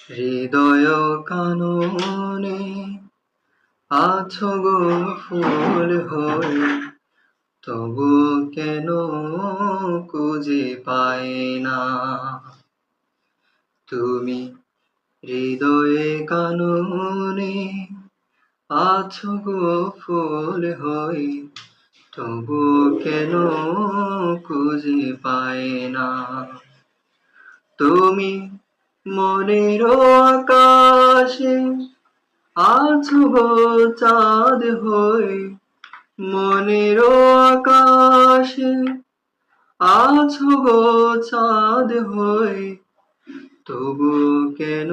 হৃদয় কাননে আছো গো ফুল হয়ে, তবু কেন খুঁজে পাই না। তুমি হৃদয়ে কাননে আছো গো ফুল হয়ে, তবু কেন খুঁজে পাই না। তুমি মনের আকাশে আছো গো চাঁদ হয়ে, মনের আকাশে আছো গো চাঁদ হয়ে, তবু কেন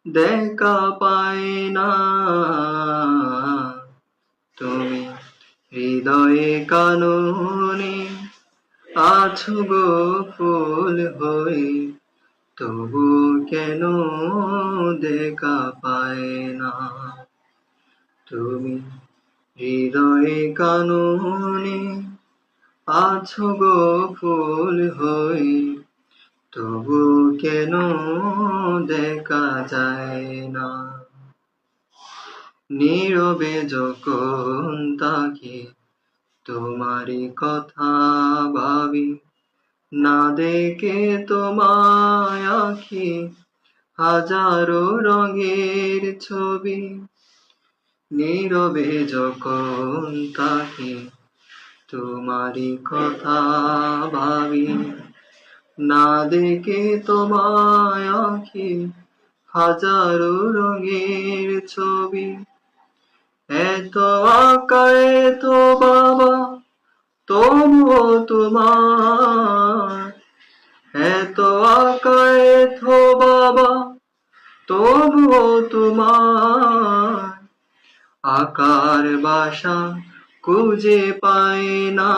দেখা পাই না। তুমি হৃদয়ে কাননে আছো গো ফুল হয়ে, তবু কেন দেখা পাই না। তুমি হৃদয়ে কাননে আছো গো ফুল হয়ে, তবু কেন দেখা যায় না। নীরবে যখন তাকি তোমারই কথা ভাবি, না দেখে তোমায় আঁকি হাজারো রঙের ছবি। নীরবে যখন তাকি তোমারই কথা ভাবি, না দেখে তোমায় আঁকি হাজারো রঙের ছবি। এত আঁকা এত বাবা তবুও তোমার, এত আঁকা এত বাবা তবুও তোমার আকার বাসা খুঁজে পাই না।